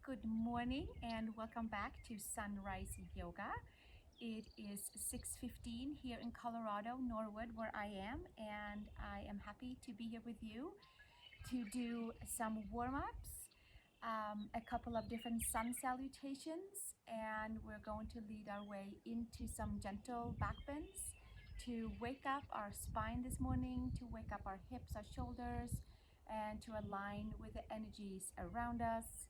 Good morning and welcome back to Sunrise Yoga. It is 6:15 here in Colorado, Norwood, where I am, and I am happy to be here with you to do some warm-ups, a couple of different sun salutations, and we're going to lead our way into some gentle back bends to wake up our spine this morning, to wake up our hips, our shoulders, and to align with the energies around us.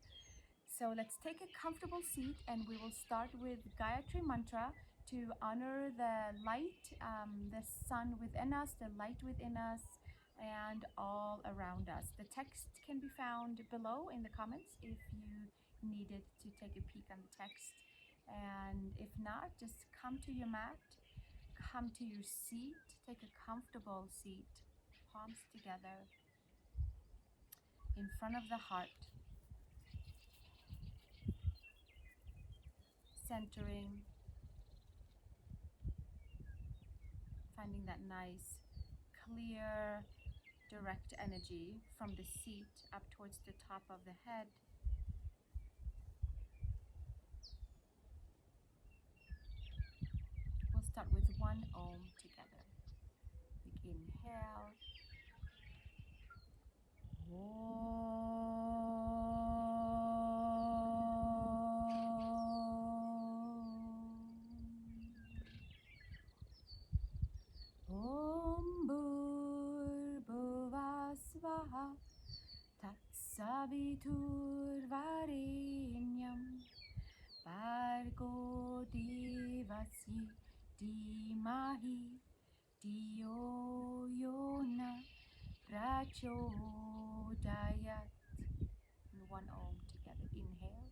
So let's take a comfortable seat and we will start with Gayatri Mantra to honor the light, the sun within us, the light within us, and all around us. The text can be found below in the comments if you needed to take a peek on the text. And if not, just come to your mat, come to your seat, take a comfortable seat, palms together in front of the heart. Centering, finding that nice, clear, direct energy from the seat up towards the top of the head. We'll start with one Om together. Big inhale. Om bhūr bhuvaḥ svaḥ tatsavitur vareṇyaṃ Bhargo devasya dhīmahi dhiyo yona prachodayāt. And one Om together. Inhale.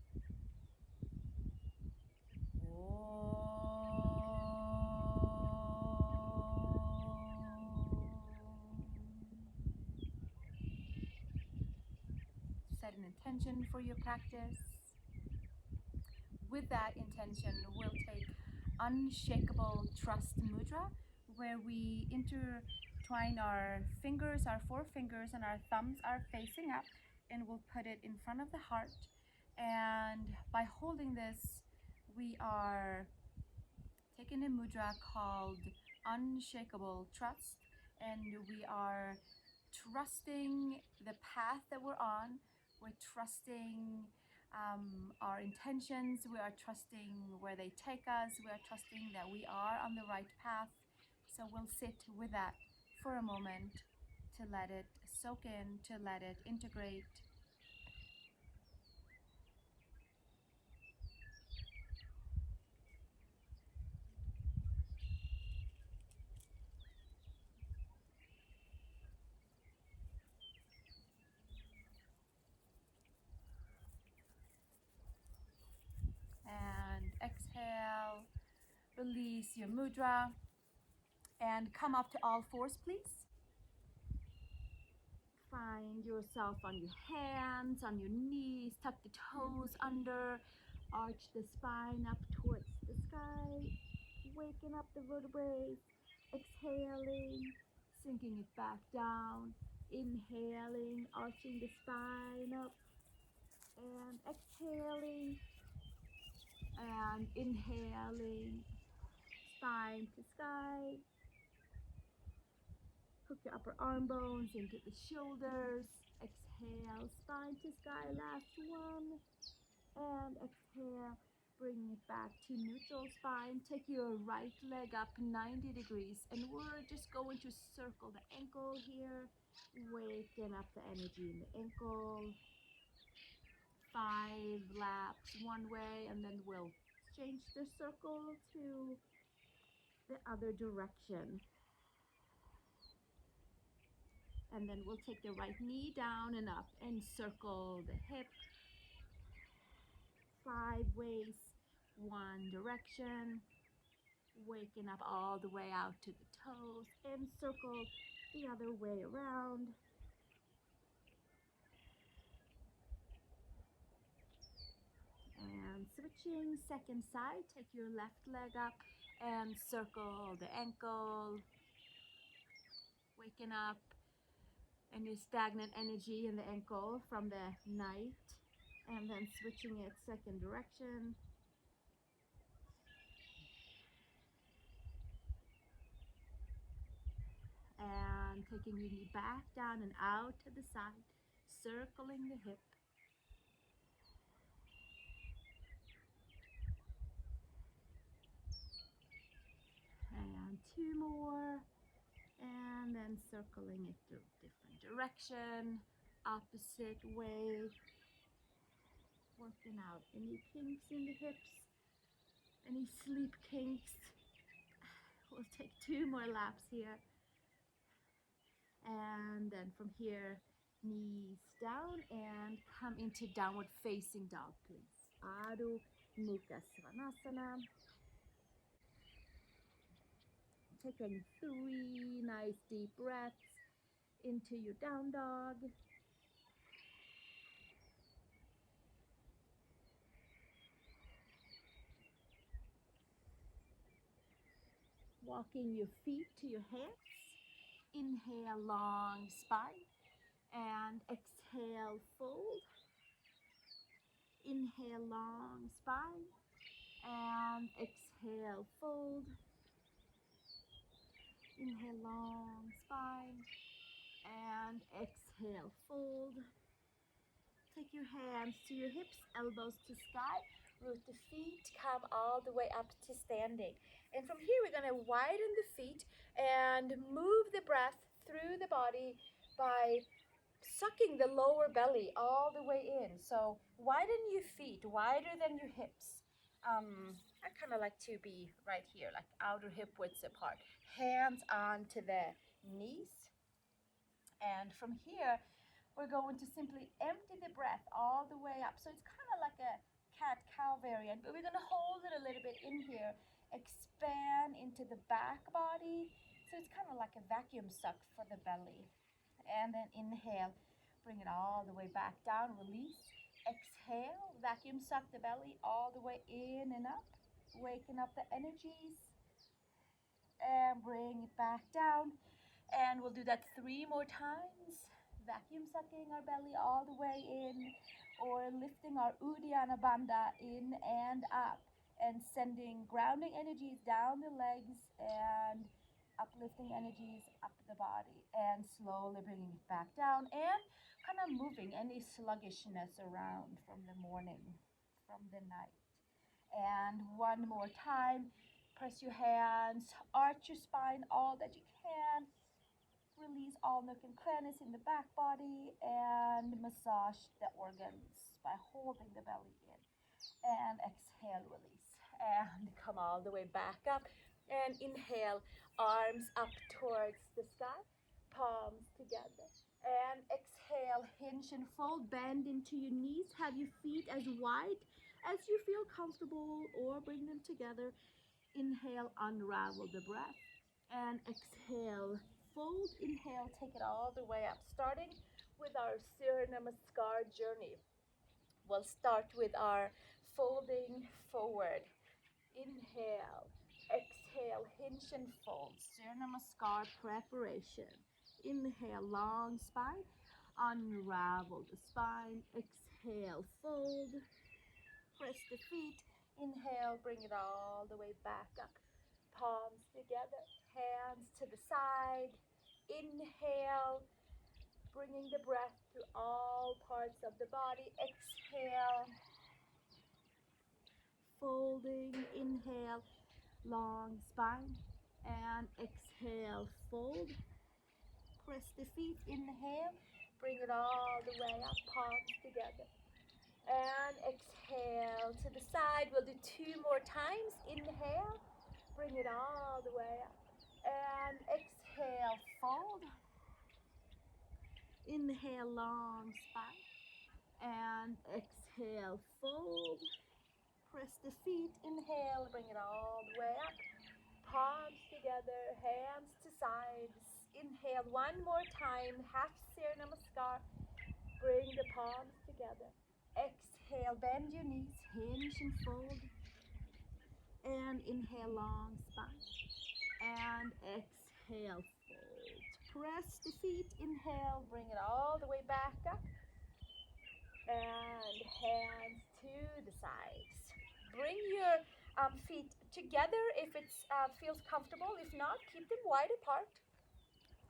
Set an intention for your practice. With that intention, we'll take unshakable trust mudra, where we intertwine our fingers, our four fingers, and our thumbs are facing up, and we'll put it in front of the heart. And by holding this, we are taking a mudra called unshakable trust, and we are trusting the path that we're on. We're trusting our intentions. We are trusting where they take us. We are trusting that we are on the right path. So we'll sit with that for a moment to let it soak in, to let it integrate. And exhale, release your mudra, and come up to all fours, please. Find yourself on your hands, on your knees, tuck the toes under, arch the spine up towards the sky, waking up the vertebrae, exhaling, sinking it back down, inhaling, arching the spine up, and exhaling, and inhaling, spine to sky. Hook your upper arm bones into the shoulders. Exhale, spine to sky, last one. And exhale, bring it back to neutral spine. Take your right leg up 90 degrees. And we're just going to circle the ankle here. Waken up the energy in the ankle. 5 laps one way, and then we'll change the circle to the other direction. And then we'll take the right knee down and up and circle the hip 5 ways, one direction, waking up all the way out to the toes and circle the other way around. And switching, second side, take your left leg up and circle the ankle, waking up any stagnant energy in the ankle from the night. And then switching it second direction. And taking your knee back down and out to the side, circling the hip. And two more. And then circling it to different direction, opposite way. Working out any kinks in the hips, any sleep kinks. We'll take two more laps here. And then from here, knees down and come into downward facing dog, please. Adho Mukha Svanasana. Taking 3 nice deep breaths into your down dog. Walking your feet to your hands. Inhale, long spine. And exhale, fold. Inhale, long spine. And exhale, fold. Inhale, long spine. And exhale, fold. Take your hands to your hips, elbows to sky. Root the feet, come all the way up to standing. And from here, we're going to widen the feet and move the breath through the body by sucking the lower belly all the way in. So widen your feet, wider than your hips. I kind of like to be right here, like outer hip widths apart. Hands onto the knees. And from here, we're going to simply empty the breath all the way up. So it's kind of like a cat-cow variant, but we're going to hold it a little bit in here. Expand into the back body. So it's kind of like a vacuum suck for the belly. And then inhale, bring it all the way back down, release. Exhale, vacuum suck the belly all the way in and up, waking up the energies. And bring it back down. And we'll do that 3 more times. Vacuum sucking our belly all the way in, or lifting our Uddiyana Bandha in and up, and sending grounding energies down the legs and uplifting energies up the body, and slowly bringing it back down and kind of moving any sluggishness around from the morning, from the night. And 1 more time, press your hands, arch your spine all that you can. Release all nook and crannies in the back body and massage the organs by holding the belly in. And exhale, release. And come all the way back up. And inhale, arms up towards the sky, palms together. And exhale, hinge and fold, bend into your knees. Have your feet as wide as you feel comfortable, or bring them together. Inhale, unravel the breath. And exhale, fold. Inhale, take it all the way up, starting with our Surya Namaskar journey. We'll start with our folding forward. Inhale, exhale, hinge and fold. Surya Namaskar preparation. Inhale, long spine. Unravel the spine. Exhale, fold. Press the feet. Inhale, bring it all the way back up. Palms together, hands to the side. Inhale, bringing the breath to all parts of the body. Exhale, folding. Inhale, long spine. And exhale, fold. Press the feet. Inhale, bring it all the way up, palms together. And exhale to the side. We'll do 2 more times. Inhale, bring it all the way up. And exhale, fold. Inhale, long spine. And exhale, fold. Press the feet. Inhale, bring it all the way up. Palms together, hands to sides. Inhale 1 more time. Half Surya Namaskar. Bring the palms together. Exhale, bend your knees, hinge and fold. And inhale, long spine. And exhale, fold. Press the feet. Inhale, bring it all the way back up. And sides. Bring your feet together if it feels comfortable. If not, keep them wide apart.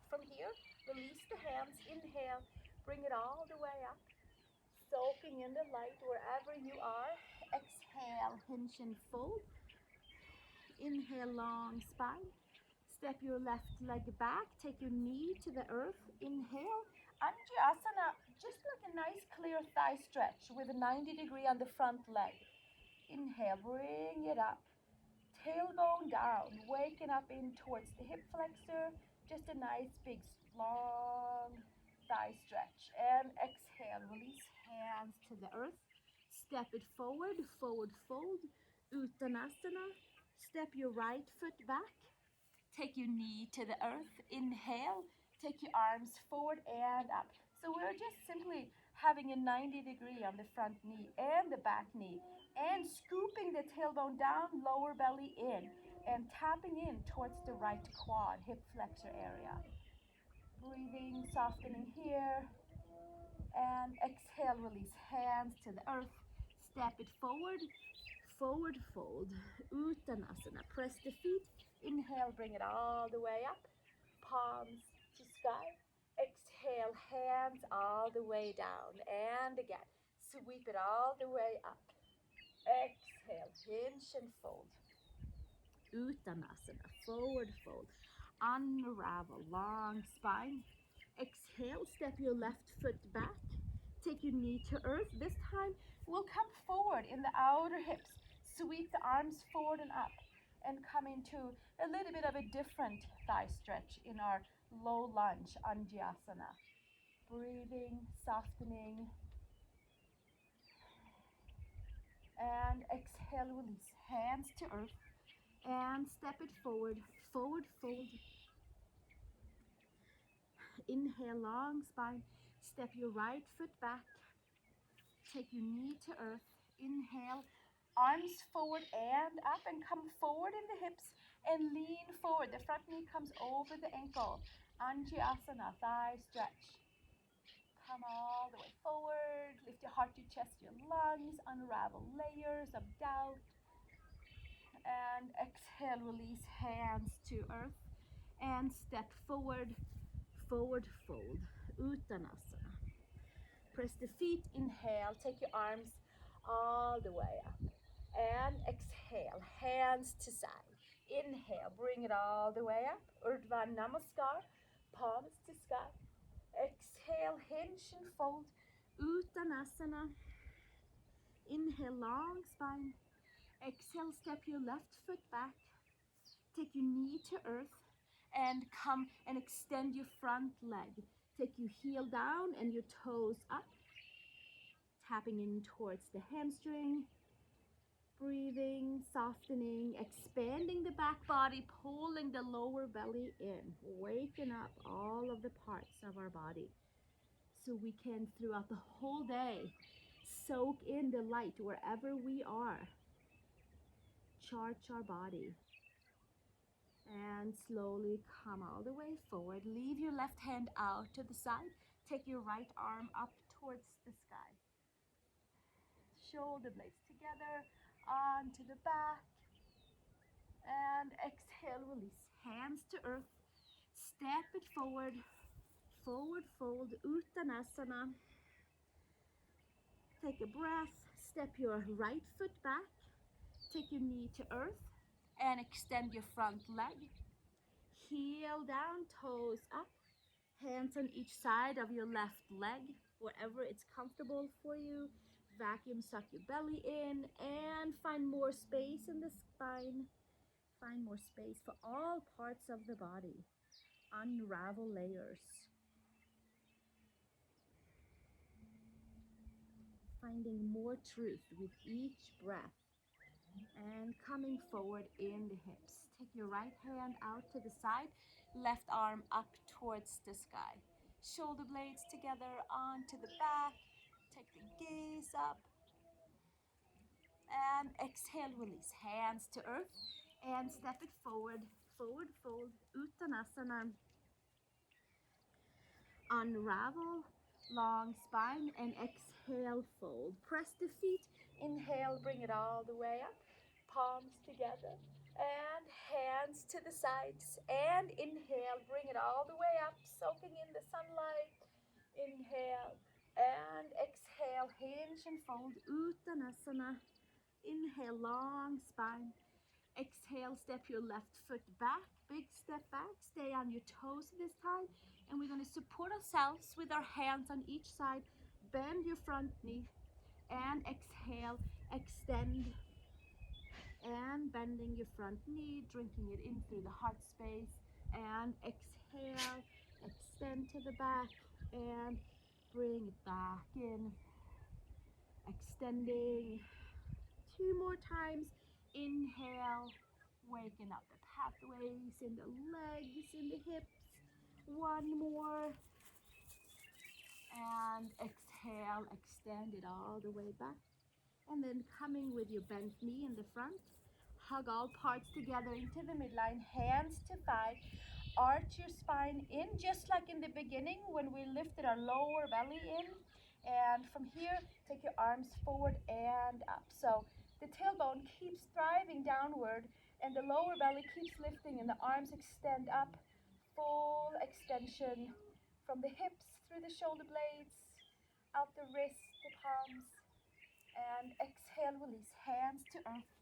From here, release the hands. Inhale, bring it all the way up. Soaking in the light wherever you are. Exhale, hinge and fold. Inhale, long spine. Step your left leg back. Take your knee to the earth. Inhale. Anjasana, just like a nice clear thigh stretch with a 90-degree on the front leg. Inhale, bring it up. Tailbone down, waking up in towards the hip flexor. Just a nice big long thigh stretch. And exhale, release hands to the earth. Step it forward, forward fold. Uttanasana. Step your right foot back. Take your knee to the earth. Inhale. Take your arms forward and up. So we're just simply having a 90-degree on the front knee and the back knee. And scooping the tailbone down, lower belly in. And tapping in towards the right quad, hip flexor area. Breathing, softening here. And exhale, release hands to the earth. Step it forward, forward fold. Uttanasana. Press the feet. Inhale, bring it all the way up. Palms to sky. Exhale, hands all the way down. And again, sweep it all the way up. Exhale, hinge and fold. Uttanasana, forward fold. Unravel, long spine. Exhale, step your left foot back. Take your knee to earth. This time, we'll come forward in the outer hips. Sweep the arms forward and up. And come into a little bit of a different thigh stretch in our low lunge, Anjasana. Breathing, softening. And exhale, release hands to earth. And step it forward, forward fold. Inhale, long spine. Step your right foot back. Take your knee to earth. Inhale, arms forward and up, and come forward in the hips and lean forward. The front knee comes over the ankle. Anjasana, thigh stretch. Come all the way forward. Lift your heart, your chest, your lungs. Unravel layers of doubt. And exhale, release hands to earth. And step forward, forward fold. Uttanasana. Press the feet. Inhale, take your arms all the way up. And exhale, hands to side. Inhale, bring it all the way up. Urdhva Namaskar, palms to sky. Exhale, hinge and fold. Uttanasana. Inhale, long spine. Exhale, step your left foot back. Take your knee to earth and come and extend your front leg. Take your heel down and your toes up. Tapping in towards the hamstring. Breathing, softening, expanding the back body, pulling the lower belly in, waking up all of the parts of our body so we can, throughout the whole day, soak in the light wherever we are. Charge our body. And slowly come all the way forward. Leave your left hand out to the side. Take your right arm up towards the sky. Shoulder blades together. Onto the back. And exhale, release. Hands to earth. Step it forward. Forward fold. Uttanasana. Take a breath. Step your right foot back. Take your knee to earth. And extend your front leg. Heel down, toes up. Hands on each side of your left leg, wherever it's comfortable for you. Vacuum suck your belly in and find more space in the spine. Find more space for all parts of the body. Unravel layers. Finding more truth with each breath. And coming forward in the hips. Take your right hand out to the side. Left arm up towards the sky. Shoulder blades together onto the back. Take the gaze up. And exhale, release. Hands to earth. And step it forward. Forward fold. Uttanasana. Unravel. long spine, and exhale, fold. Press the feet, inhale, bring it all the way up, palms together, and hands to the sides, and inhale, bring it all the way up, soaking in the sunlight, inhale, and exhale, hinge and fold, Uttanasana, inhale, long spine, exhale, step your left foot back, big step back, stay on your toes this time, and we're going to support ourselves with our hands on each side, bend your front knee, and exhale, extend, and bending your front knee, drinking it in through the heart space, and exhale, extend to the back, and bring it back in, extending, 2 more times, inhale, waking up the pathways in the legs, in the hips, 1 more, and exhale, extend it all the way back, and then coming with your bent knee in the front, hug all parts together into the midline, hands to thigh, arch your spine in just like in the beginning when we lifted our lower belly in, and from here take your arms forward and up. So the tailbone keeps driving downward and the lower belly keeps lifting and the arms extend up, full extension from the hips through the shoulder blades, out the wrists, the palms, and exhale, release, hands to earth,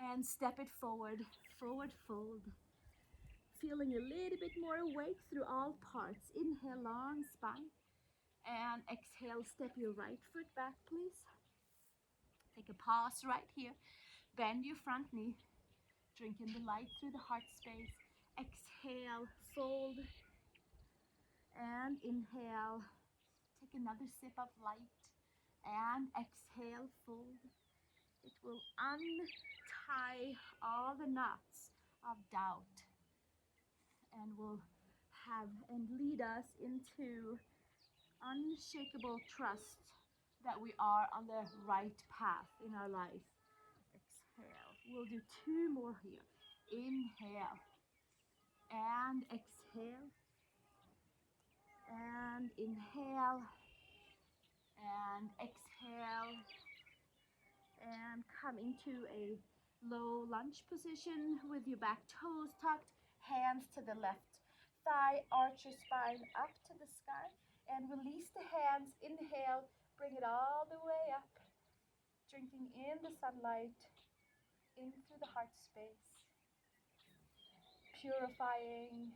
and step it forward, forward fold. Feeling a little bit more awake through all parts. Inhale, long spine, and exhale, step your right foot back, please. Take a pause right here, bend your front knee, drink in the light through the heart space. Exhale, fold, and inhale, take another sip of light, and exhale, fold. It will untie all the knots of doubt and will have and lead us into unshakable trust that we are on the right path in our life. Exhale. We'll do 2 more here. Inhale and exhale and inhale and exhale, and come into a low lunge position with your back toes tucked, hands to the left thigh, arch your spine up to the sky, and release the hands. Inhale, bring it all the way up, drinking in the sunlight, in through the heart space, purifying.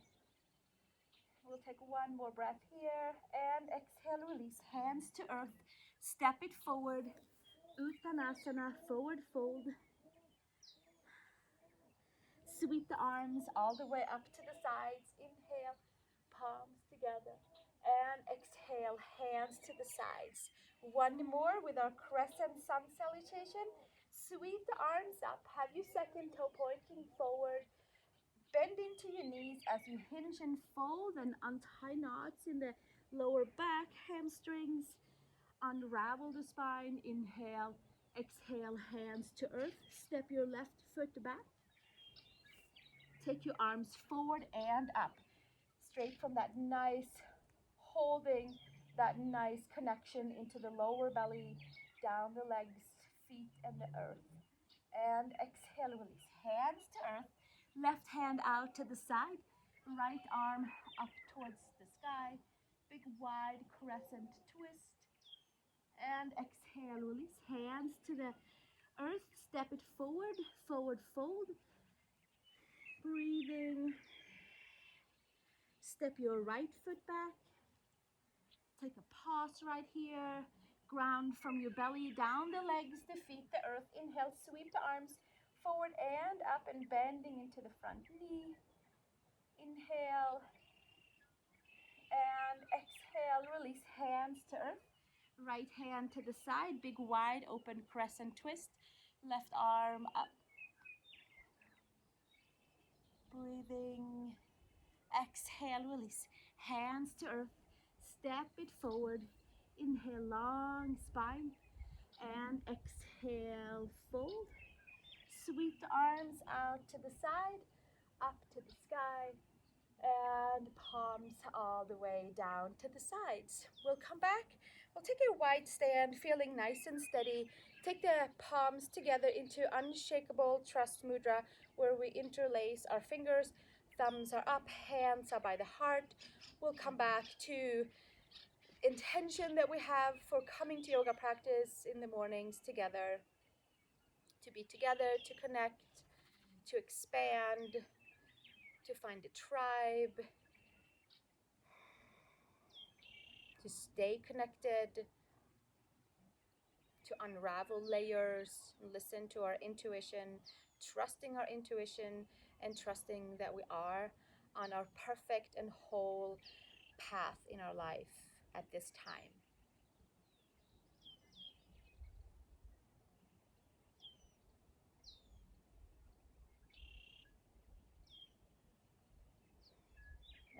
We'll take 1 more breath here, and exhale, release, hands to earth, step it forward, Uttanasana, forward fold. Sweep the arms all the way up to the sides. Inhale, palms together, and exhale, hands to the sides. 1 more with our Crescent Sun Salutation. Sweep the arms up, have your second toe pointing forward. Bend into your knees as you hinge and fold and untie knots in the lower back, hamstrings. Unravel the spine. Inhale, exhale, hands to earth. Step your left foot back. Take your arms forward and up, straight from that nice holding, that nice connection into the lower belly, down the legs, feet, and the earth. And exhale, release, hands to earth, left hand out to the side, right arm up towards the sky, big wide crescent twist. And exhale, release, hands to the earth, step it forward, forward fold. Breathing. Step your right foot back. Take a pause right here. Ground from your belly, down the legs, the feet, the earth. Inhale, sweep the arms forward and up and bending into the front knee. Inhale and exhale, release, hands to earth. Right hand to the side, big wide open crescent twist. Left arm up. Breathing. Exhale, release, hands to earth, step it forward. Inhale, long spine, and exhale, fold. Sweep the arms out to the side, up to the sky. And palms all the way down to the sides. We'll come back. We'll take a wide stand, feeling nice and steady. Take the palms together into unshakable trust mudra, where we interlace our fingers. Thumbs are up, hands are by the heart. We'll come back to intention that we have for coming to yoga practice in the mornings together, to be together, to connect, to expand, to find a tribe, to stay connected, to unravel layers, listen to our intuition, trusting our intuition, and trusting that we are on our perfect and whole path in our life at this time.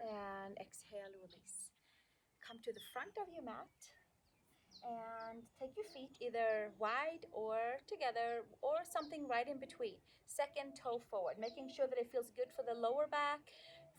And exhale, release. Come to the front of your mat and take your feet either wide or together or something right in between. Second toe forward, making sure that it feels good for the lower back,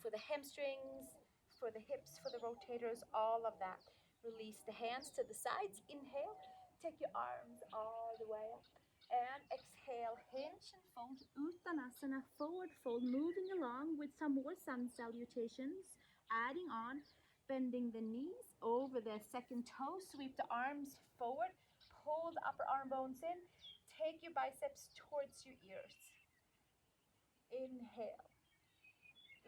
for the hamstrings, for the hips, for the rotators, all of that. Release the hands to the sides. Inhale, take your arms all the way up. And exhale, hinge and fold, Uttanasana, forward fold, moving along with some more sun salutations, adding on, bending the knees over the second toe, sweep the arms forward, pull the upper arm bones in, take your biceps towards your ears. Inhale,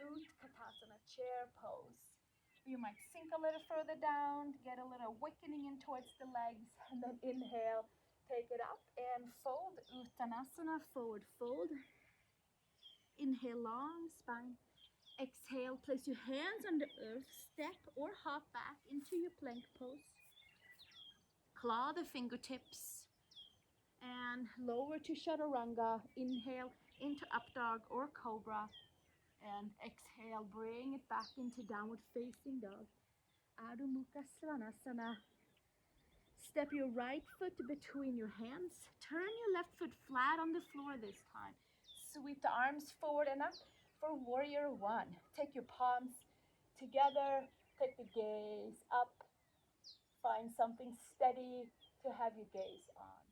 Utkatasana, chair pose. You might sink a little further down, get a little wickening in towards the legs, and then inhale, take it up and fold, Uttanasana, forward fold. Inhale, long spine. Exhale, place your hands on the earth, step or hop back into your plank pose. Claw the fingertips and lower to chaturanga. Inhale into up dog or cobra. And exhale, bring it back into downward facing dog. Adho Mukha Svanasana. Step your right foot between your hands. Turn your left foot flat on the floor this time. Sweep the arms forward and up for warrior one. Take your palms together. Take the gaze up. Find something steady to have your gaze on.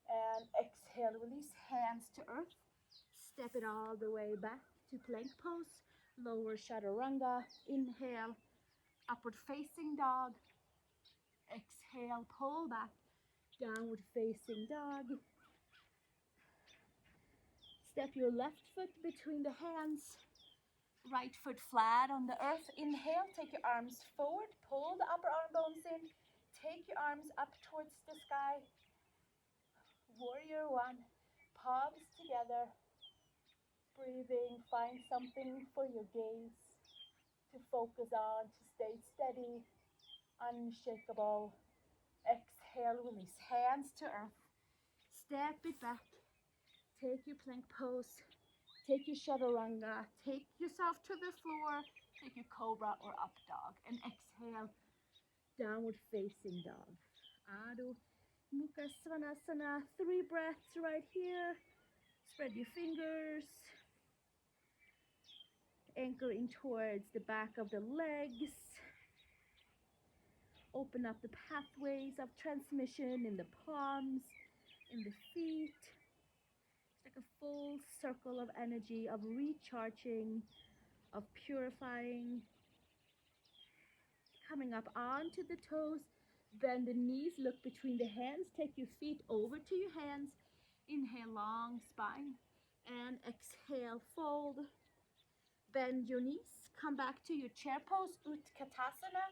And exhale, release hands to earth. Step it all the way back to plank pose. Lower chaturanga. Inhale, upward facing dog. Exhale, pull back, downward facing dog. Step your left foot between the hands. Right foot flat on the earth. Inhale, take your arms forward, pull the upper arm bones in. Take your arms up towards the sky. Warrior one, palms together. Breathing, find something for your gaze to focus on, to stay steady, unshakable. Exhale, release hands to earth. Step it back. Take your plank pose. Take your chaturanga. Take yourself to the floor. Take your cobra or up dog. And exhale, downward facing dog. Adho Mukha Svanasana. 3 breaths right here. Spread your fingers. Anchoring towards the back of the legs. Open up the pathways of transmission in the palms, in the feet. It's like a full circle of energy, of recharging, of purifying. Coming up onto the toes. Bend the knees, look between the hands. Take your feet over to your hands. Inhale, long spine. And exhale, fold. Bend your knees. Come back to your chair pose, Utkatasana.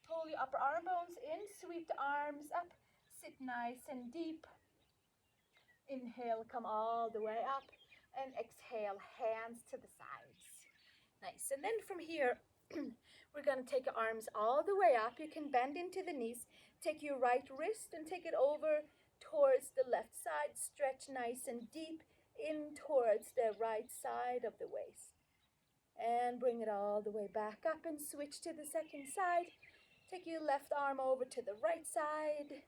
Pull your upper arm bones in, sweep the arms up, sit nice and deep. Inhale, come all the way up, and exhale, hands to the sides. Nice, and then from here, we're gonna take your arms all the way up. You can bend into the knees, take your right wrist and take it over towards the left side, stretch nice and deep in towards the right side of the waist. And bring it all the way back up and switch to the second side. Take your left arm over to the right side.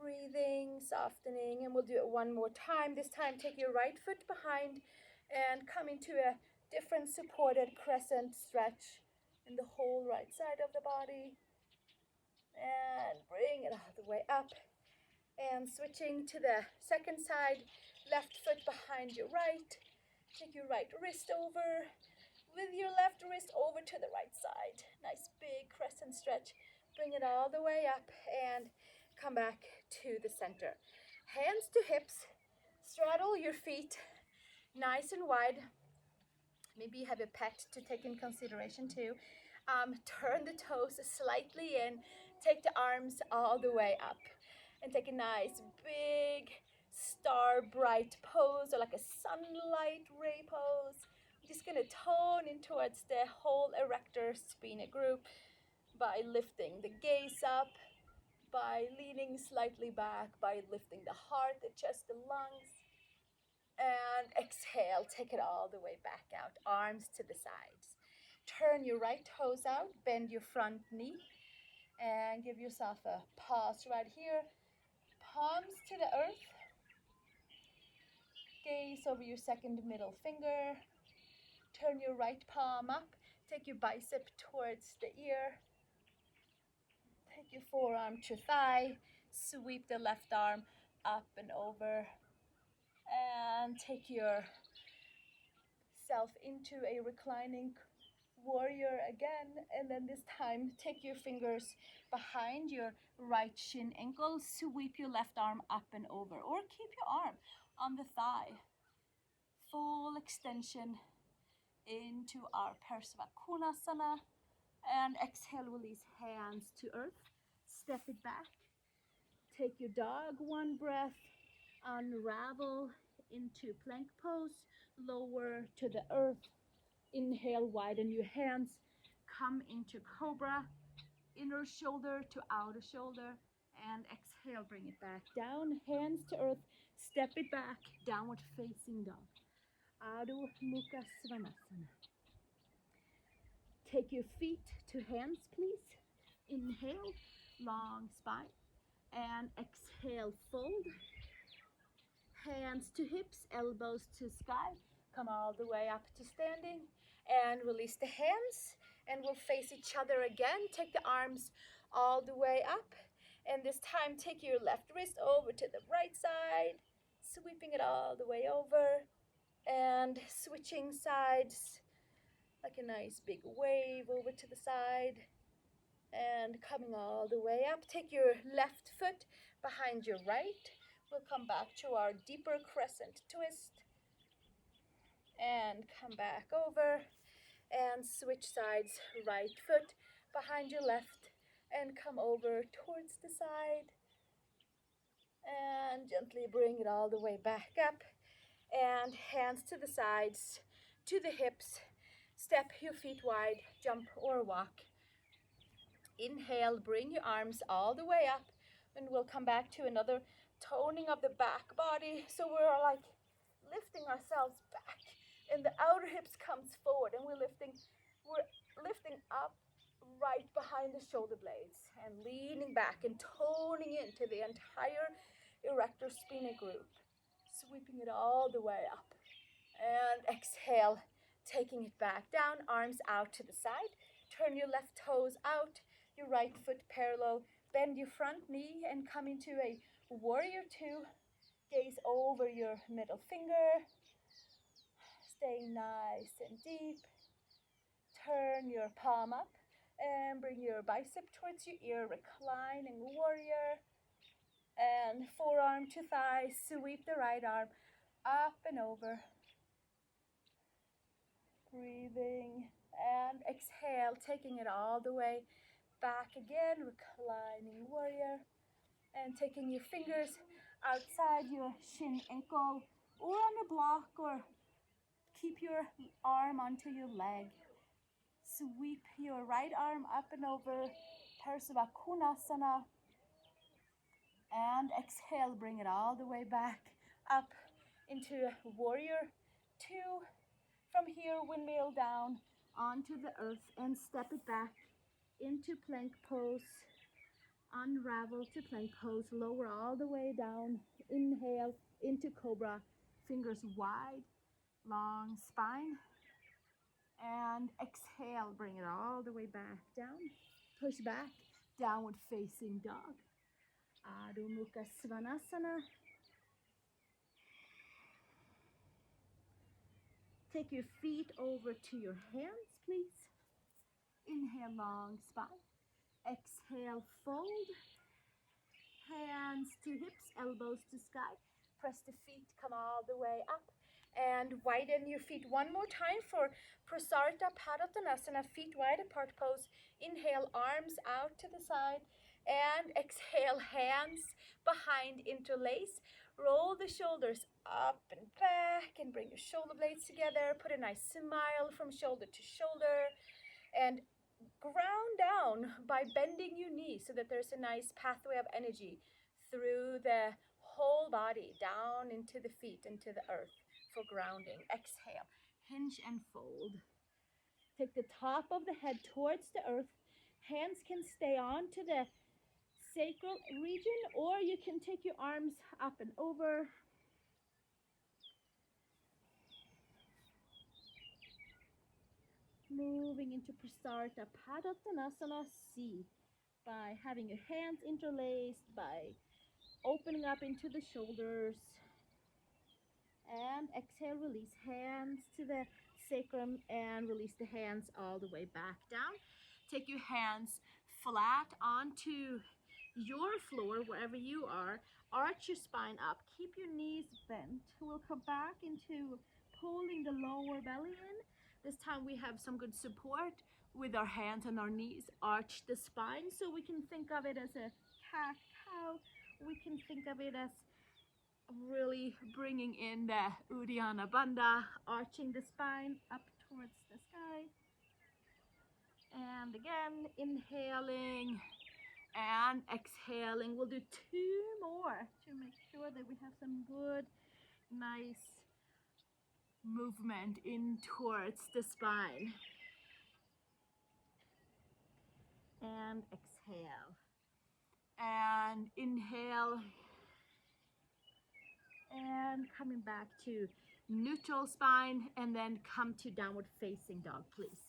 Breathing, softening, and we'll do it one more time. This time, take your right foot behind and come into a different supported crescent stretch in the whole right side of the body. And bring it all the way up. And switching to the second side, left foot behind your right. Take your right wrist over with your left wrist over to the right side. Nice big crescent stretch. Bring it all the way up and come back to the center. Hands to hips. Straddle your feet nice and wide. Maybe you have a pet to take in consideration too. Turn the toes slightly in. Take the arms all the way up. And take a nice big star bright pose, or like a sunlight ray pose. I'm just gonna tone in towards the whole erector spina group by lifting the gaze up, by leaning slightly back, by lifting the heart, the chest, the lungs. And exhale, take it all the way back out, arms to the sides. Turn your right toes out, bend your front knee, and give yourself a pause right here. Palms to the earth. Gaze over your second middle finger. Turn your right palm up. Take your bicep towards the ear. Take your forearm to thigh. Sweep the left arm up and over. And take yourself into a reclining warrior again. And then this time, take your fingers behind your right shin ankle. Sweep your left arm up and over. Or keep your arm on the thigh. Full extension into our Babushka Konasana. And exhale, release hands to earth. Step it back. Take your dog one breath. Unravel into plank pose. Lower to the earth. Inhale, widen your hands. Come into cobra. Inner shoulder to outer shoulder. And exhale, bring it back down. Hands to earth. Step it back. Downward facing dog. Adho Mukha Svanasana. Take your feet to hands, please. Inhale, long spine. And exhale, fold. Hands to hips, elbows to sky. Come all the way up to standing. And release the hands. And we'll face each other again. Take the arms all the way up. And this time, take your left wrist over to the right side. Sweeping it all the way over. And switching sides like a nice big wave over to the side. And coming all the way up. Take your left foot behind your right. We'll come back to our deeper crescent twist. And come back over. And switch sides. Right foot behind your left. And come over towards the side. And gently bring it all the way back up. And hands to the sides, to the hips. Step your feet wide, jump or walk. Inhale, bring your arms all the way up. And we'll come back to another toning of the back body. So we're like lifting ourselves back. And the outer hips comes forward. And we're lifting up right behind the shoulder blades. And leaning back and toning into the entire erector spina group. Sweeping it all the way up. And exhale, taking it back down, arms out to the side. Turn your left toes out, your right foot parallel. Bend your front knee and come into a warrior two. Gaze over your middle finger. Staying nice and deep. Turn your palm up and bring your bicep towards your ear. Reclining warrior. And forearm to thigh, sweep the right arm up and over. Breathing and exhale, taking it all the way back again, reclining warrior. And taking your fingers outside your shin ankle or on a block, or keep your arm onto your leg. Sweep your right arm up and over, Babushka Konasana. And exhale, bring it all the way back up into warrior two. From here, windmill down onto the earth and step it back into plank pose. Unravel to plank pose, lower all the way down. Inhale into cobra, fingers wide, long spine. And exhale, bring it all the way back down. Push back, downward facing dog. Adho Mukha Svanasana. Take your feet over to your hands, please. Inhale, long spine. Exhale, fold. Hands to hips, elbows to sky. Press the feet, come all the way up. And widen your feet one more time for prachodayāt, feet wide apart pose. Inhale, arms out to the side. And exhale, hands behind, interlace. Roll the shoulders up and back and bring your shoulder blades together. Put a nice smile from shoulder to shoulder. And ground down by bending your knees so that there's a nice pathway of energy through the whole body, down into the feet, into the earth for grounding. Exhale, hinge and fold. Take the top of the head towards the earth. Hands can stay on to the sacral region, or you can take your arms up and over. Moving into prachodayāt, C, by having your hands interlaced, by opening up into the shoulders. And exhale, release hands to the sacrum and release the hands all the way back down. Take your hands flat onto your floor, wherever you are. Arch your spine up. Keep your knees bent. We'll come back into pulling the lower belly in. This time we have some good support with our hands on our knees. Arch the spine, so we can think of it as a cat-cow. We can think of it as really bringing in the Uddiyana Bandha, arching the spine up towards the sky. And again, inhaling and exhaling. We'll do 2 more to make sure that we have some good, nice movement in towards the spine. And exhale. And inhale. And coming back to neutral spine, and then come to downward facing dog, please.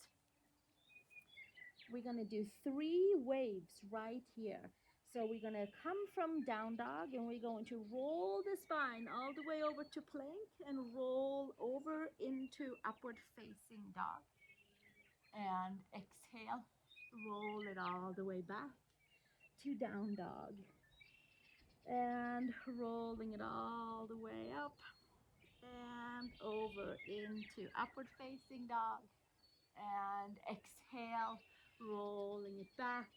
We're gonna do 3 waves right here. So we're gonna come from down dog, and we're going to roll the spine all the way over to plank and roll over into upward facing dog. And exhale, roll it all the way back to down dog. And rolling it all the way up and over into upward facing dog. And exhale, rolling it back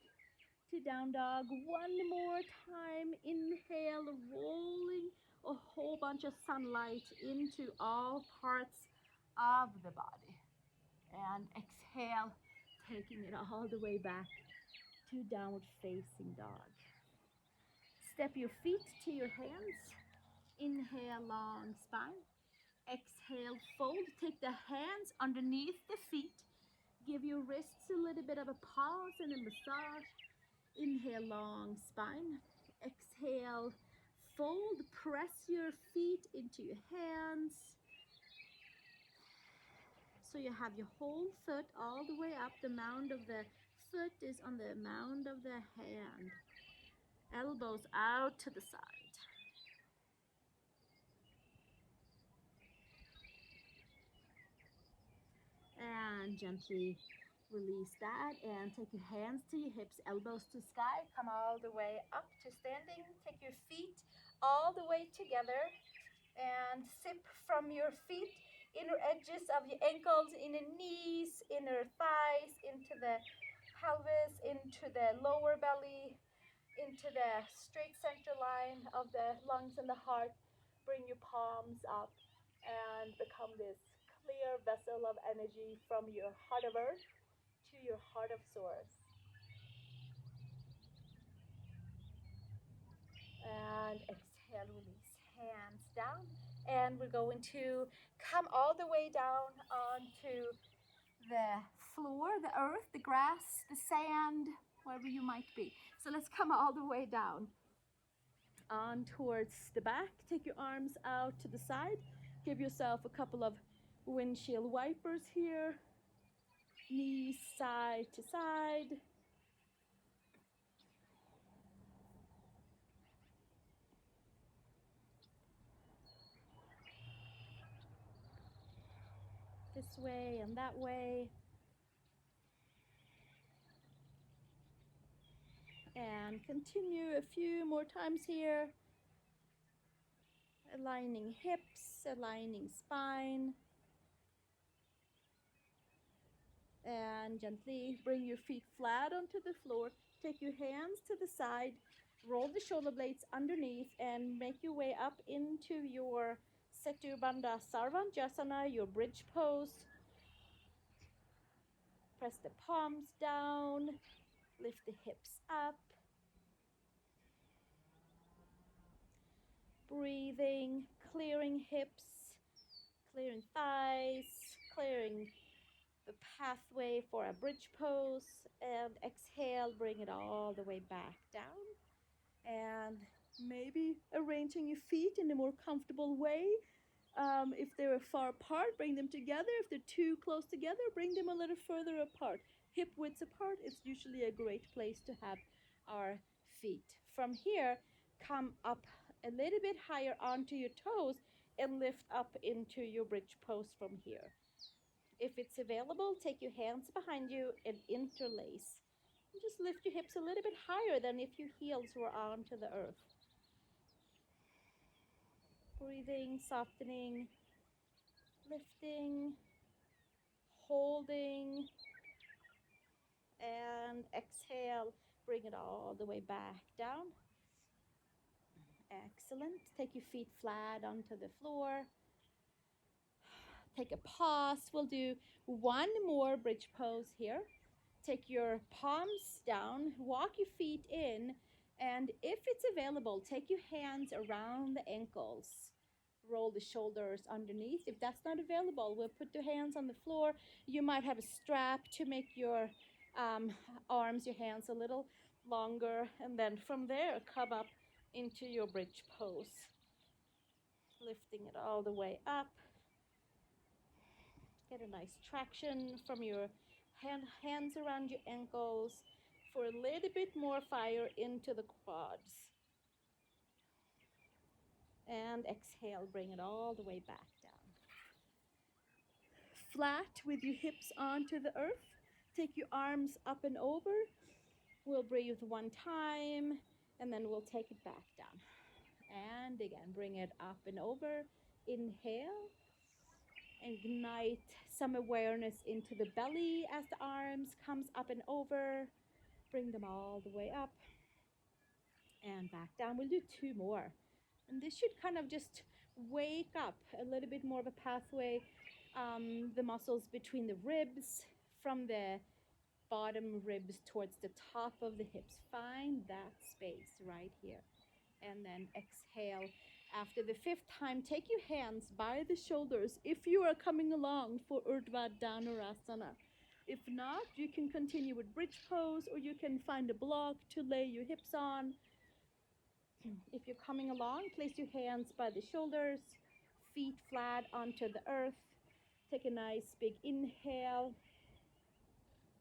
to down dog. One more time. Inhale, rolling a whole bunch of sunlight into all parts of the body. And exhale, taking it all the way back to downward facing dog. Step your feet to your hands. Inhale, long spine. Exhale, fold. Take the hands underneath the feet. Give your wrists a little bit of a pause and a massage. Inhale, long spine. Exhale, fold. Press your feet into your hands. So you have your whole foot all the way up. The mound of the foot is on the mound of the hand. Elbows out to the side. And gently release that and take your hands to your hips, elbows to sky. Come all the way up to standing. Take your feet all the way together and sip from your feet, inner edges of your ankles, inner knees, inner thighs, into the pelvis, into the lower belly, into the straight center line of the lungs and the heart. Bring your palms up and become this clear vessel of energy from your heart of earth to your heart of source. And exhale, release hands down. And we're going to come all the way down onto the floor, the earth, the grass, the sand, wherever you might be. So let's come all the way down on towards the back. Take your arms out to the side. Give yourself a couple of windshield wipers here. Knees side to side. This way and that way. And continue a few more times here. Aligning hips, aligning spine. And gently bring your feet flat onto the floor. Take your hands to the side. Roll the shoulder blades underneath and make your way up into your Setu Bandha Sarvanjasana, your bridge pose. Press the palms down. Lift the hips up. Breathing, clearing hips, clearing thighs, clearing the pathway for a bridge pose. And exhale, bring it all the way back down. And maybe arranging your feet in a more comfortable way. If they're far apart, bring them together. If they're too close together, bring them a little further apart. Hip widths apart is usually a great place to have our feet. From here, come up a little bit higher onto your toes and lift up into your bridge pose from here. If it's available, take your hands behind you and interlace. And just lift your hips a little bit higher than if your heels were onto the earth. Breathing, softening, lifting, holding, and exhale. Bring it all the way back down. Excellent. Take your feet flat onto the floor. Take a pause. We'll do one more bridge pose here. Take your palms down, walk your feet in, and if it's available, take your hands around the ankles. Roll the shoulders underneath. If that's not available, we'll put the hands on the floor. You might have a strap to make your arms, your hands a little longer, and then from there, come up into your bridge pose. Lifting it all the way up. Get a nice traction from your hands around your ankles for a little bit more fire into the quads. And exhale, bring it all the way back down. Flat with your hips onto the earth. Take your arms up and over. We'll breathe one time and then we'll take it back down. And again, bring it up and over. Inhale. Ignite some awareness into the belly as the arms comes up and over. Bring them all the way up and back down. We'll do two more. And this should kind of just wake up a little bit more of a pathway. The muscles between the ribs, from the bottom ribs towards the top of the hips. Find that space right here. And then exhale. After the fifth time, take your hands by the shoulders if you are coming along for Urdhva Dhanurasana. If not, you can continue with bridge pose or you can find a block to lay your hips on. If you're coming along, place your hands by the shoulders, feet flat onto the earth. Take a nice big inhale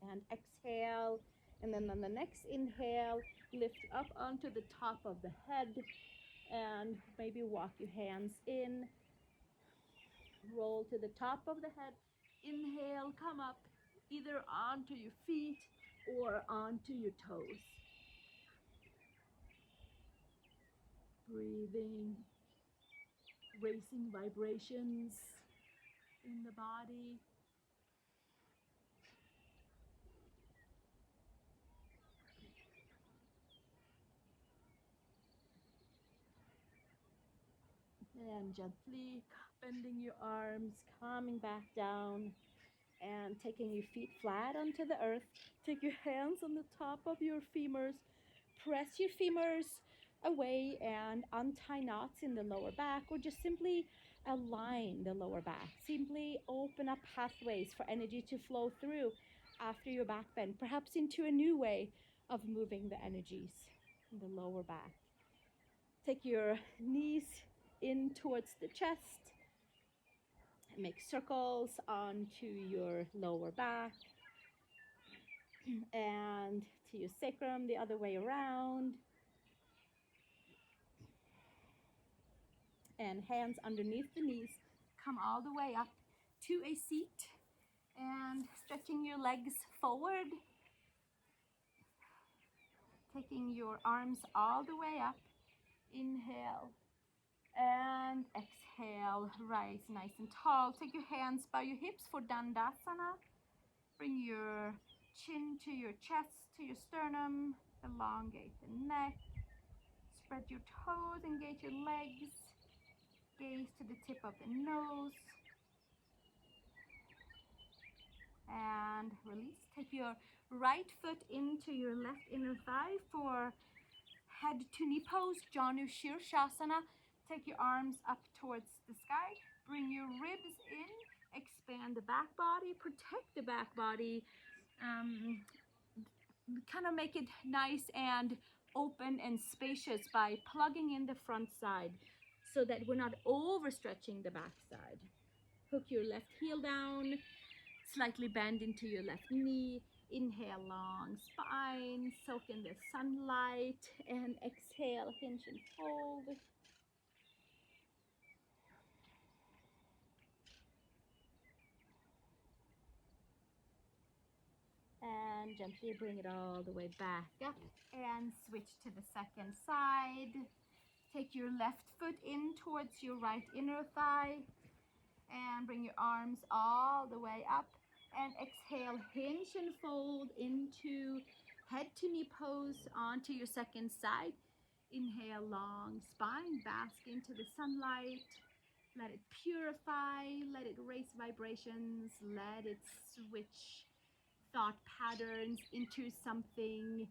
and exhale. And then on the next inhale, lift up onto the top of the head. And maybe walk your hands in, roll to the top of the head, inhale, come up either onto your feet or onto your toes. Breathing, racing vibrations in the body. And gently bending your arms, coming back down and taking your feet flat onto the earth. Take your hands on the top of your femurs. Press your femurs away and untie knots in the lower back, or just simply align the lower back. Simply open up pathways for energy to flow through after your back bend, perhaps into a new way of moving the energies in the lower back. Take your knees in towards the chest. Make circles onto your lower back. And to your sacrum, the other way around. And hands underneath the knees. Come all the way up to a seat. And stretching your legs forward. Taking your arms all the way up. Inhale. And exhale. Rise nice and tall. Take your hands by your hips for Dandasana. Bring your chin to your chest, to your sternum. Elongate the neck. Spread your toes, engage your legs. Gaze to the tip of the nose. And release. Take your right foot into your left inner thigh for head to knee pose, Janu Shirshasana. Take your arms up towards the sky. Bring your ribs in. Expand the back body. Protect the back body. Kind of make it nice and open and spacious by plugging in the front side so that we're not overstretching the back side. Hook your left heel down. Slightly bend into your left knee. Inhale, long spine. Soak in the sunlight. And exhale, hinge and fold. And gently bring it all the way back up. And switch to the second side. Take your left foot in towards your right inner thigh. And bring your arms all the way up. And exhale, hinge and fold into head to knee pose onto your second side. Inhale, long spine, bask into the sunlight. Let it purify, let it raise vibrations, let it switch thought patterns into something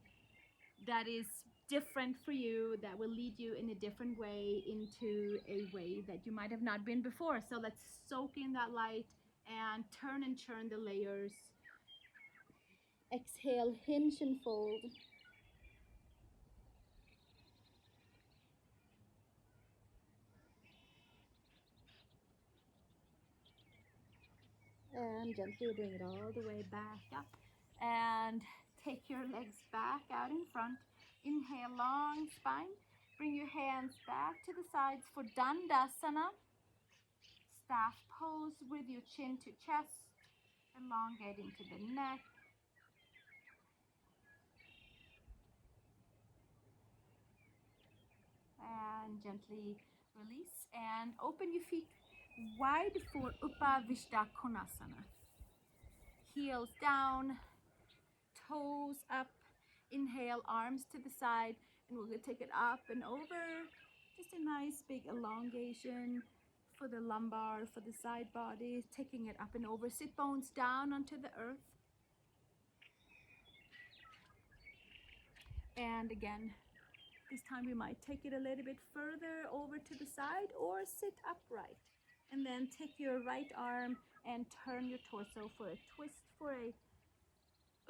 that is different for you, that will lead you in a different way into a way that you might have not been before. So let's soak in that light and turn and churn the layers. Exhale, hinge and fold. And gently bring it all the way back up. And take your legs back out in front. Inhale, long spine. Bring your hands back to the sides for Dandasana. Staff pose with your chin to chest. Elongate into the neck. And gently release. And open your feet wide for Babushka Konasana. Heels down, toes up. Inhale, arms to the side. And we're going to take it up and over. Just a nice big elongation for the lumbar, for the side body. Taking it up and over. Sit bones down onto the earth. And again, this time we might take it a little bit further over to the side or sit upright. And then take your right arm and turn your torso for a twist, for a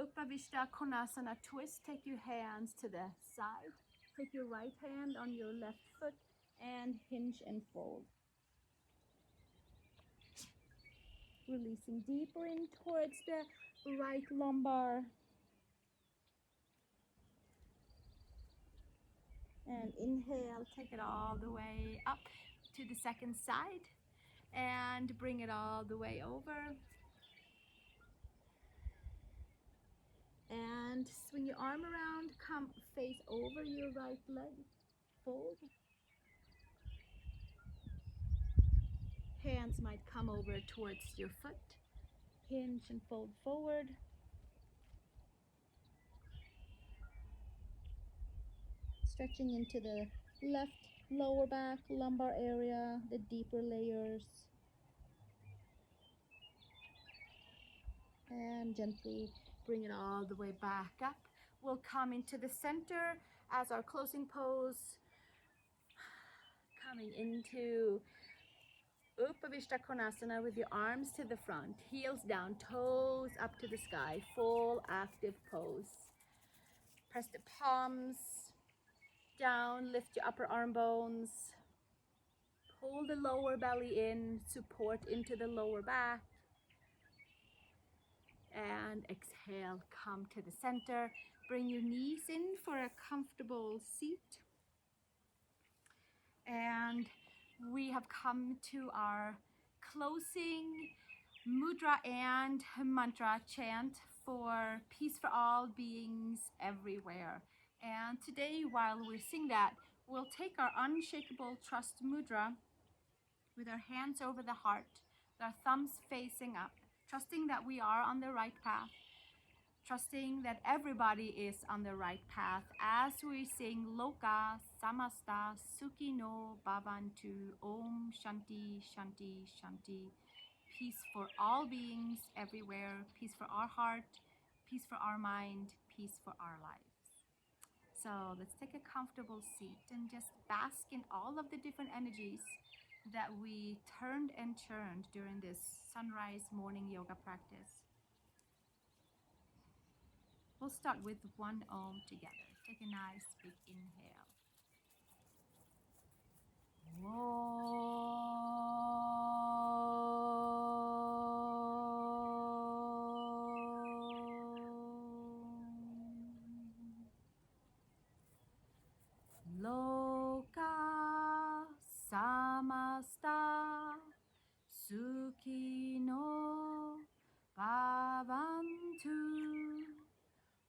Babushka Konasana twist. Take your hands to the side. Take your right hand on your left foot and hinge and fold. Releasing deeper in towards the right lumbar. And inhale, take it all the way up to the second side. And bring it all the way over. And swing your arm around, come face over your right leg, fold. Hands might come over towards your foot, hinge and fold forward. Stretching into the left lower back, lumbar area, the deeper layers. And gently bring it all the way back up. We'll come into the center as our closing pose. Coming into Babushka Konasana with your arms to the front, heels down, toes up to the sky, full active pose. Press the palms down, lift your upper arm bones. Pull the lower belly in, support into the lower back. And exhale, come to the center. Bring your knees in for a comfortable seat. And we have come to our closing mudra and mantra chant for peace for all beings everywhere. And today, while we sing that, we'll take our unshakable trust mudra with our hands over the heart, with our thumbs facing up, trusting that we are on the right path, trusting that everybody is on the right path as we sing Lokah, Samastah, Sukhino, Bhavantu, Om Shanti, Shanti, Shanti. Peace for all beings everywhere, peace for our heart, peace for our mind, peace for our lives. So let's take a comfortable seat and just bask in all of the different energies that we turned and churned during this sunrise morning yoga practice. We'll start with one Om together. Take a nice big inhale. Lokah Samastah Sukhino Bhavantu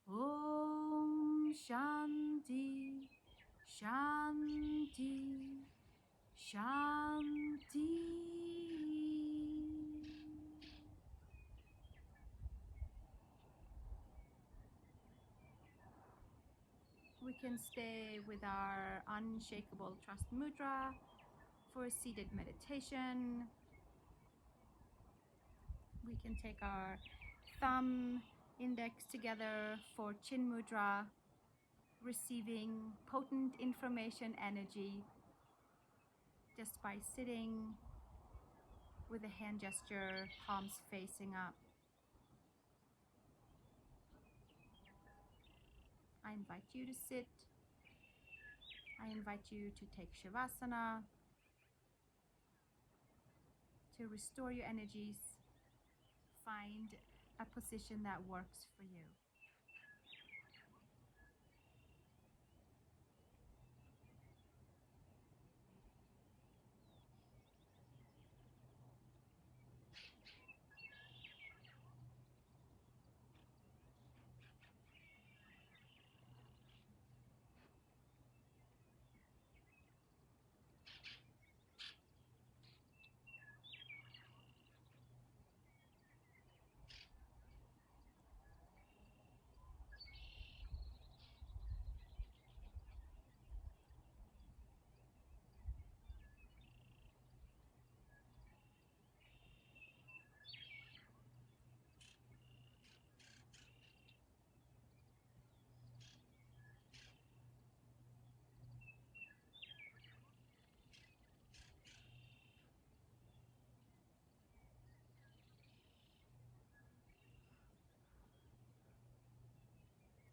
Om Shanti Shanti Shanti. We can stay with our unshakable trust mudra for a seated meditation. We can take our thumb index together for chin mudra, receiving potent information energy just by sitting with a hand gesture, palms facing up. I invite you to sit. I invite you to take Shavasana, to restore your energies. Find a position that works for you.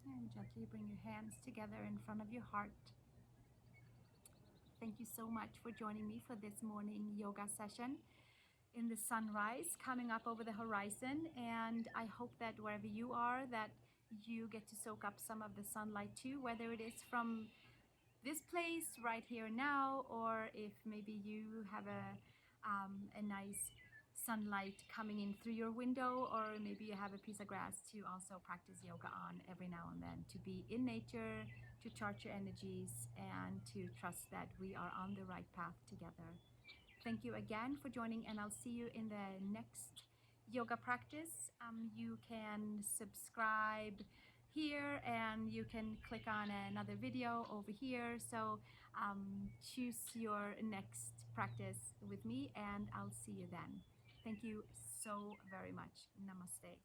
And gently bring your hands together in front of your heart. Thank you so much for joining me for this morning yoga session in the sunrise coming up over the horizon. And I hope that wherever you are, that you get to soak up some of the sunlight too, whether it is from this place right here now, or if maybe you have a nice sunlight coming in through your window, or maybe you have a piece of grass to also practice yoga on every now and then, to be in nature, to charge your energies, and to trust that we are on the right path together. Thank you again for joining, and I'll see you in the next yoga practice. You can subscribe here and you can click on another video over here. So choose your next practice with me, and I'll see you then. Thank you so very much. Namaste.